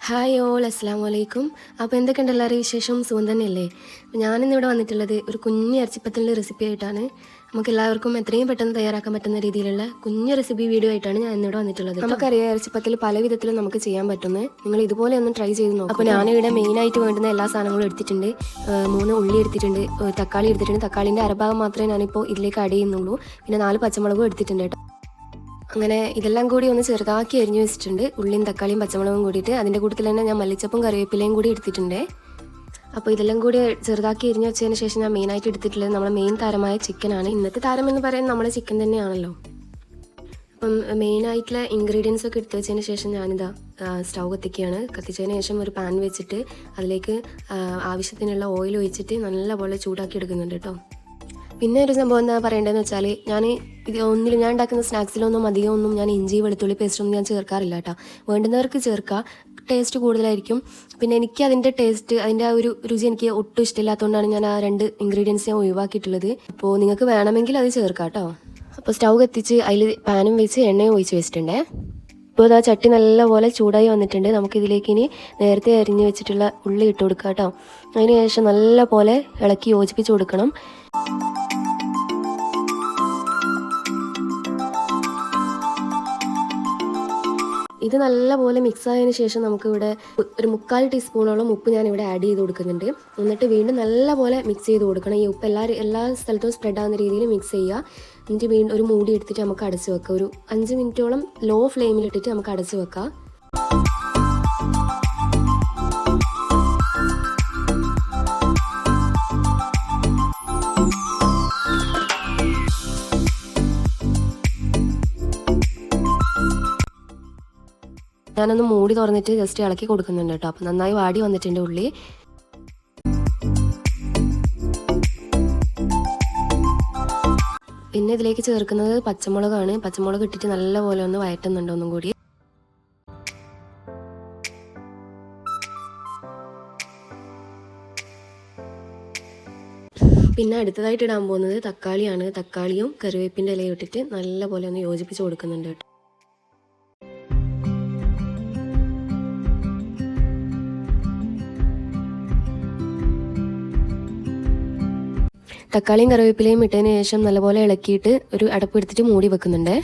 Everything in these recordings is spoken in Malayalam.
ഹായ് ഓൾ അസ്സാം വലൈക്കും. അപ്പോൾ എന്തൊക്കെയുണ്ട് എല്ലാവരും വിശേഷം? സുഖം തന്നെയല്ലേ? ഞാനിന്നിവിടെ വന്നിട്ടുള്ളത് ഒരു കുഞ്ഞ് ഇറച്ചിപ്പത്തിൻ്റെ റെസിപ്പി ആയിട്ടാണ്. നമുക്ക് എല്ലാവർക്കും എത്രയും പെട്ടെന്ന് തയ്യാറാക്കാൻ പറ്റുന്ന രീതിയിലുള്ള കുഞ്ഞു റെസിപ്പി വീഡിയോ ആയിട്ടാണ് ഞാൻ ഇന്നിവിടെ വന്നിട്ടുള്ളത്. നമുക്കറിയാം ഇറച്ചിപ്പത്തിൽ പല വിധത്തിലും നമുക്ക് ചെയ്യാൻ പറ്റുന്നത്. നിങ്ങൾ ഇതുപോലെ ഒന്ന് ട്രൈ ചെയ്ത് നോക്കും. അപ്പോൾ ഞാനിവിടെ മെയിനായിട്ട് വേണ്ടുന്ന എല്ലാ സാധനങ്ങളും എടുത്തിട്ടുണ്ട്. 3 ഉള്ളി എടുത്തിട്ടുണ്ട്, തക്കാളി എടുത്തിട്ടുണ്ട്. തക്കാളിൻ്റെ അരഭാഗം മാത്രമേ ഞാനിപ്പോൾ ഇതിലേക്ക് ആഡ് ചെയ്യുന്നുള്ളൂ. പിന്നെ 4 പച്ചമുളകും എടുത്തിട്ടുണ്ട് കേട്ടോ. അങ്ങനെ ഇതെല്ലാം കൂടി ഒന്ന് ചെറുതാക്കി അരിഞ്ഞു വെച്ചിട്ടുണ്ട്. ഉള്ളിയും തക്കാളിയും പച്ചമുളകും കൂടിയിട്ട് അതിൻ്റെ കൂട്ടത്തിൽ തന്നെ ഞാൻ മല്ലിച്ചപ്പും കറിവേപ്പിലയും കൂടി എടുത്തിട്ടുണ്ട്. അപ്പോൾ ഇതെല്ലാം കൂടി ചെറുതാക്കി അരിഞ്ഞു വെച്ചതിന് ശേഷം ഞാൻ മെയിനായിട്ട് എടുത്തിട്ടുള്ളത് നമ്മുടെ മെയിൻ താരമായ ചിക്കനാണ്. ഇന്നത്തെ താരം എന്ന് പറയുന്നത് നമ്മുടെ ചിക്കൻ തന്നെയാണല്ലോ. അപ്പം മെയിനായിട്ടുള്ള ഇൻഗ്രീഡിയൻസ് ഒക്കെ എടുത്തു വെച്ചതിന് ശേഷം ഞാനിതാ സ്റ്റൗ കത്തിക്കുകയാണ്. കത്തിച്ചതിന് ശേഷം ഒരു പാൻ വെച്ചിട്ട് അതിലേക്ക് ആവശ്യത്തിനുള്ള ഓയിൽ ഒഴിച്ചിട്ട് നല്ലപോലെ ചൂടാക്കി എടുക്കുന്നുണ്ട് കേട്ടോ. പിന്നെ ഒരു സംഭവം എന്താ പറയേണ്ടതെന്ന് വെച്ചാൽ ഞാൻ ഞാൻ ഉണ്ടാക്കുന്ന സ്നാക്സിലൊന്നും അധികമൊന്നും ഞാൻ ഇഞ്ചി വെളുത്തുള്ളി പേസ്റ്റൊന്നും ഞാൻ ചേർക്കാറില്ല കേട്ടോ. വേണ്ടുന്നവർക്ക് ചേർക്കുക, ടേസ്റ്റ് കൂടുതലായിരിക്കും. പിന്നെ എനിക്ക് അതിൻ്റെ ടേസ്റ്റ്, അതിൻ്റെ ആ ഒരു രുചി എനിക്ക് ഒട്ടും ഇഷ്ടമില്ലാത്തതുകൊണ്ടാണ് ഞാൻ ആ 2 ഇൻഗ്രീഡിയൻസ് ഞാൻ ഒഴിവാക്കിയിട്ടുള്ളത്. അപ്പോൾ നിങ്ങൾക്ക് വേണമെങ്കിൽ അത് ചേർക്കാം കേട്ടോ. അപ്പോൾ സ്റ്റൗ കത്തിച്ച് അതിൽ പാനും വെച്ച് എണ്ണയും ഒഴിച്ച് വെച്ചിട്ടുണ്ടേ. ഇപ്പോൾ ഇതാ ചട്ടി നല്ലപോലെ ചൂടായി വന്നിട്ടുണ്ട്. നമുക്കിതിലേക്ക് ഇനി നേരത്തെ അരിഞ്ഞ് വെച്ചിട്ടുള്ള ഉള്ളി ഇട്ട് കൊടുക്കാം കേട്ടോ. അതിന് ശേഷം നല്ല പോലെ ഇളക്കി യോജിപ്പിച്ച് കൊടുക്കണം. ഇത് നല്ലപോലെ മിക്സ് ആയതിനു ശേഷം നമുക്കിവിടെ ഒരു 3/4 ടീസ്പൂണോളം ഉപ്പ് ഞാനിവിടെ ആഡ് ചെയ്ത് കൊടുക്കുന്നുണ്ട്. എന്നിട്ട് വീണ്ടും നല്ലപോലെ മിക്സ് ചെയ്ത് കൊടുക്കണം. ഈ ഉപ്പ് എല്ലാ സ്ഥലത്തും സ്പ്രെഡ് ആവുന്ന രീതിയിൽ മിക്സ് ചെയ്യുക. എന്നിട്ട് വീണ്ടും ഒരു മൂടി എടുത്തിട്ട് നമുക്ക് അടച്ച് വെക്കാം. ഒരു 5 മിനിറ്റോളം ലോ ഫ്ലെയിമിലിട്ടിട്ട് നമുക്ക് അടച്ച് വെക്കാം. ഞാനൊന്ന് മൂടി തുറന്നിട്ട് ജസ്റ്റ് ഇളക്കി കൊടുക്കുന്നുണ്ട് കേട്ടോ. അപ്പം നന്നായി വാടി വന്നിട്ടുണ്ട് ഉള്ളി. പിന്നെ ഇതിലേക്ക് ചേർക്കുന്നത് പച്ചമുളകാണ്. പച്ചമുളക് ഇട്ടിട്ട് നല്ലപോലെ ഒന്ന് വഴറ്റുന്നുണ്ട് ഒന്നും കൂടി. പിന്നെ അടുത്തതായിട്ട് ഇടാൻ പോകുന്നത് തക്കാളിയാണ്. തക്കാളിയും കറിവേപ്പിൻ്റെ ഇലയും ഇട്ടിട്ട് നല്ലപോലെ ഒന്ന് യോജിപ്പിച്ച് കൊടുക്കുന്നുണ്ട് കേട്ടോ. തക്കാളിയും കറിവേപ്പിലയും ഇട്ടതിന് ശേഷം നല്ലപോലെ ഇളക്കിയിട്ട് ഒരു അടപ്പ് എടുത്തിട്ട് മൂടി വെക്കുന്നുണ്ട്.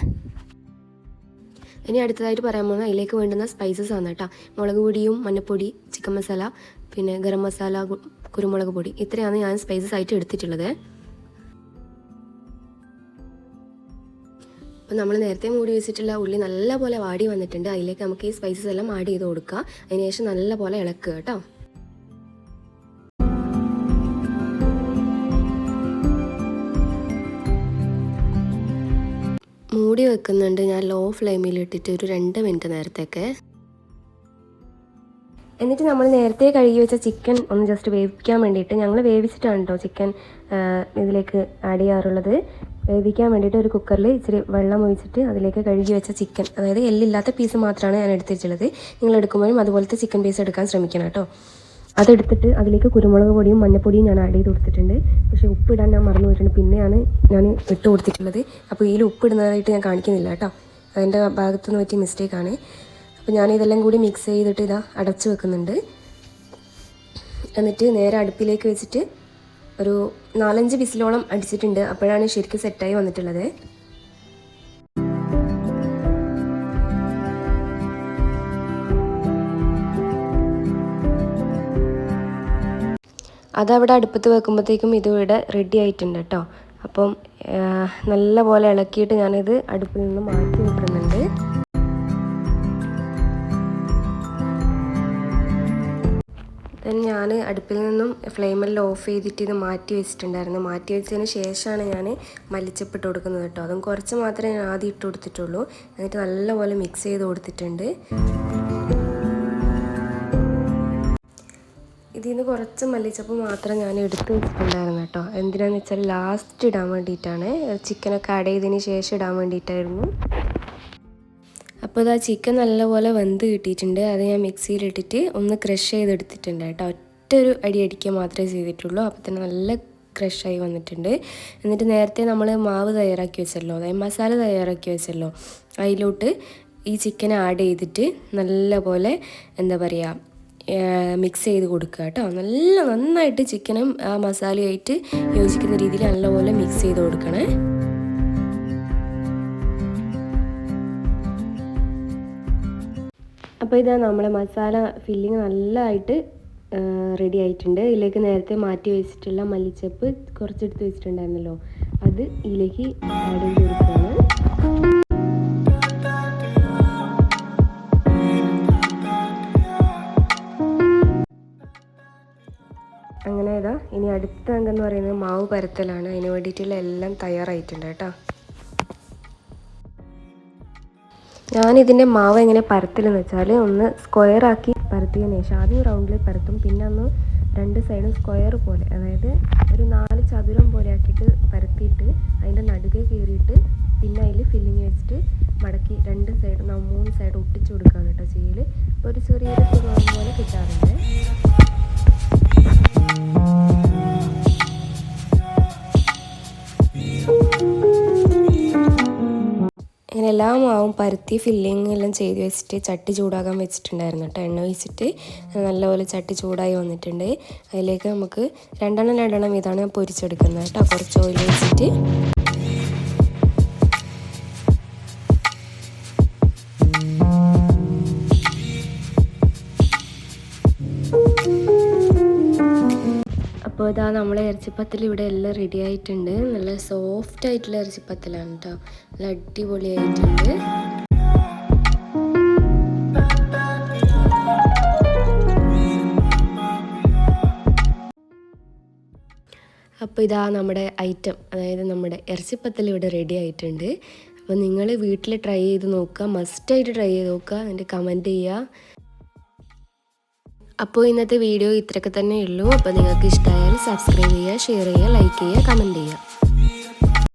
ഇനി അടുത്തതായിട്ട് പറയാൻ പോകുന്നത് അതിലേക്ക് വേണ്ടുന്ന സ്പൈസസ് ആണ് കേട്ടോ. മുളക് പൊടിയും മഞ്ഞൾപ്പൊടി, ചിക്കൻ മസാല, പിന്നെ ഗരം മസാല, കുരുമുളക് പൊടി, ഇത്രയാണ് ഞാൻ സ്പൈസസ് ആയിട്ട് എടുത്തിട്ടുള്ളത്. അപ്പോൾ നമ്മൾ നേരത്തെ മൂടി വെച്ചിട്ടുള്ള ഉള്ളി നല്ലപോലെ വാടി വന്നിട്ടുണ്ട്. അതിലേക്ക് നമുക്ക് ഈ സ്പൈസസ് എല്ലാം ആഡ് ചെയ്ത് കൊടുക്കുക. അതിന് ശേഷം നല്ലപോലെ ഇളക്കുക കേട്ടോ. മൂടി വെക്കുന്നുണ്ട് ഞാൻ ലോ ഫ്ലെയിമിൽ ഇട്ടിട്ട് ഒരു 2 മിനിറ്റ് നേരത്തേക്ക്. എന്നിട്ട് നമ്മൾ നേരത്തെ കഴുകി വെച്ച ചിക്കൻ ഒന്ന് ജസ്റ്റ് വേവിക്കാൻ വേണ്ടിയിട്ട്, ഞങ്ങൾ വേവിച്ചിട്ടാണ് കേട്ടോ ചിക്കൻ ഇതിലേക്ക് ആഡ് ചെയ്യാറുള്ളത്. വേവിക്കാൻ വേണ്ടിയിട്ട് ഒരു കുക്കറിൽ ഇച്ചിരി വെള്ളം ഒഴിച്ചിട്ട് അതിലേക്ക് കഴുകി വെച്ച ചിക്കൻ, അതായത് എല്ലില്ലാത്ത പീസ് മാത്രമാണ് ഞാൻ എടുത്തിട്ടുള്ളത്. നിങ്ങൾ എടുക്കുമ്പോഴും അതുപോലത്തെ ചിക്കൻ പീസ് എടുക്കാൻ ശ്രമിക്കണം കേട്ടോ. അതെടുത്തിട്ട് അതിലേക്ക് കുരുമുളക് പൊടിയും മഞ്ഞൾപ്പൊടിയും ഞാൻ ആഡ് ചെയ്ത് കൊടുത്തിട്ടുണ്ട്. പക്ഷേ ഉപ്പിടാൻ ഞാൻ മറന്നു പോയിട്ടുണ്ട്. പിന്നെയാണ് ഞാൻ ഇട്ട് കൊടുത്തിട്ടുള്ളത്. അപ്പോൾ ഇതിൽ ഉപ്പിടുന്നതായിട്ട് ഞാൻ കാണിക്കുന്നില്ല കേട്ടോ. അതിൻ്റെ ഭാഗത്തുനിന്ന് പറ്റിയ മിസ്റ്റേക്കാണ്. അപ്പോൾ ഞാൻ ഇതെല്ലാം കൂടി മിക്സ് ചെയ്തിട്ട് ഇതാ അടച്ചു വെക്കുന്നുണ്ട്. എന്നിട്ട് നേരെ അടുപ്പിലേക്ക് വെച്ചിട്ട് ഒരു 4-5 വിസിലോളം അടിച്ചിട്ടുണ്ട്. അപ്പോഴാണ് ശരിക്കും സെറ്റായി വന്നിട്ടുള്ളത്. അതവിടെ അടുപ്പത്ത് വെക്കുമ്പോഴത്തേക്കും ഇതിവിടെ റെഡി ആയിട്ടുണ്ട് കേട്ടോ. അപ്പം നല്ലപോലെ ഇളക്കിയിട്ട് ഞാനിത് അടുപ്പിൽ നിന്ന് മാറ്റി വെക്കുന്നുണ്ട്. ഞാൻ അടുപ്പിൽ നിന്നും ഫ്ലെയിമെല്ലാം ഓഫ് ചെയ്തിട്ട് ഇത് മാറ്റി വെച്ചിട്ടുണ്ടായിരുന്നു. മാറ്റി വെച്ചതിന് ശേഷമാണ് ഞാൻ മല്ലിച്ചപ്പ് ഇട്ട് കൊടുക്കുന്നത് കേട്ടോ. അതും കുറച്ച് മാത്രമേ ഞാൻ ആദ്യം ഇട്ട് കൊടുത്തിട്ടുള്ളൂ. എന്നിട്ട് നല്ലപോലെ മിക്സ് ചെയ്ത് കൊടുത്തിട്ടുണ്ട്. ഇതിൽ നിന്ന് കുറച്ച് മല്ലിച്ചപ്പ് മാത്രം ഞാൻ എടുത്ത് വെച്ചിട്ടുണ്ടായിരുന്നു കേട്ടോ. എന്തിനാന്ന് വെച്ചാൽ ലാസ്റ്റ് ഇടാൻ വേണ്ടിയിട്ടാണ്. ചിക്കനൊക്കെ ആഡ് ചെയ്തതിന് ശേഷം ഇടാൻ വേണ്ടിയിട്ടായിരുന്നു. അപ്പോൾ ഇതാ ചിക്കൻ നല്ലപോലെ വെന്ത് കിട്ടിയിട്ടുണ്ട്. അത് ഞാൻ മിക്സിയിലിട്ടിട്ട് ഒന്ന് ക്രഷ് ചെയ്തെടുത്തിട്ടുണ്ട് കേട്ടോ. ഒറ്റൊരു അടി അടിക്കുക മാത്രമേ ചെയ്തിട്ടുള്ളൂ. അപ്പോൾ തന്നെ നല്ല ക്രഷായി വന്നിട്ടുണ്ട്. എന്നിട്ട് നേരത്തെ നമ്മൾ മാവ് തയ്യാറാക്കി വെച്ചല്ലോ, അതായത് മസാല തയ്യാറാക്കി വെച്ചല്ലോ, അതിലോട്ട് ഈ ചിക്കൻ ആഡ് ചെയ്തിട്ട് നല്ലപോലെ എന്താ പറയുക മിക്സ് ചെയ്ത് കൊടുക്കുക കേട്ടോ. നന്നായിട്ട് ചിക്കനും ആ മസാലയായിട്ട് യോജിക്കുന്ന രീതിയിൽ നല്ലപോലെ മിക്സ് ചെയ്ത് കൊടുക്കണേ. അപ്പോൾ ഇതാ നമ്മളെ മസാല ഫില്ലിങ് നല്ലതായിട്ട് റെഡി ആയിട്ടുണ്ട്. ഇതിലേക്ക് നേരത്തെ മാറ്റി വെച്ചിട്ടുള്ള മല്ലിച്ചപ്പ് കുറച്ചെടുത്ത് വെച്ചിട്ടുണ്ടായിരുന്നല്ലോ, അത് ഇതിലേക്ക് ആഡ് ചെയ്ത് കൊടുക്കുകയാണ്. അങ്ങനെ ഇതാ ഇനി അടുത്ത അംഗമെന്ന് പറയുന്നത് മാവ് പരത്തലാണ്. അതിന് വേണ്ടിയിട്ടുള്ള എല്ലാം തയ്യാറായിട്ടുണ്ട് കേട്ടോ. ഞാനിതിൻ്റെ മാവ് എങ്ങനെ പരത്തലെന്ന് വെച്ചാൽ ഒന്ന് സ്ക്വയറാക്കി പരത്തിയതിന് ശേഷം ആദ്യം റൗണ്ടിൽ പരത്തും, പിന്നെ ഒന്ന് 2 സൈഡും സ്ക്വയർ പോലെ, അതായത് ഒരു 4 ചതുരം പോലെ ആക്കിയിട്ട് പരത്തിയിട്ട് അതിൻ്റെ നടുകെ കയറിയിട്ട് പിന്നെ അതിൽ ഫില്ലിങ് വെച്ചിട്ട് മടക്കി 2 സൈഡ് 3 സൈഡ് ഒട്ടിച്ച് കൊടുക്കുകയാണ് കേട്ടോ ചെയ്യൽ. ഇപ്പോൾ ഒരു ചെറിയൊരു സുഖം പോലെ കിട്ടാറുണ്ട്. അങ്ങനെ എല്ലാ മാവും പരത്തി ഫില്ലിങ് എല്ലാം ചെയ്ത് വെച്ചിട്ട് ചട്ടി ചൂടാകാൻ വെച്ചിട്ടുണ്ടായിരുന്നു കേട്ടോ. എണ്ണ ഒഴിച്ചിട്ട് നല്ലപോലെ ചട്ടി ചൂടായി വന്നിട്ടുണ്ട്. അതിലേക്ക് നമുക്ക് രണ്ടെണ്ണം ഇതാണ് ഞാൻ പൊരിച്ചെടുക്കുന്നത് കേട്ടോ. കുറച്ച് ഓയിൽ ഒഴിച്ചിട്ട് അപ്പോൾ ഇതാ നമ്മളെ ഇറച്ചിപ്പത്തിൽ ഇവിടെ എല്ലാം റെഡി ആയിട്ടുണ്ട്. നല്ല സോഫ്റ്റ് ആയിട്ടുള്ള ഇറച്ചിപ്പത്തിലാണ് കേട്ടോ, നല്ല അടിപൊളിയായിട്ടുണ്ട്. അപ്പോൾ ഇതാ നമ്മുടെ ഐറ്റം, അതായത് നമ്മുടെ ഇറച്ചിപ്പത്തിൽ ഇവിടെ റെഡി ആയിട്ടുണ്ട്. അപ്പോൾ നിങ്ങൾ വീട്ടിൽ ട്രൈ ചെയ്ത് നോക്കുക, മസ്റ്റായിട്ട് ട്രൈ ചെയ്ത് നോക്കുക, എന്നിട്ട് കമൻറ്റ് ചെയ്യുക. അപ്പോൾ ഇന്നത്തെ വീഡിയോ ഇത്രയൊക്കെ തന്നെ ഉള്ളൂ. അപ്പോൾ നിങ്ങൾക്ക് ഇഷ്ടമായാൽ സബ്സ്ക്രൈബ് ചെയ്യുക, ഷെയർ ചെയ്യുക, ലൈക്ക് ചെയ്യുക, കമൻറ്റ് ചെയ്യുക.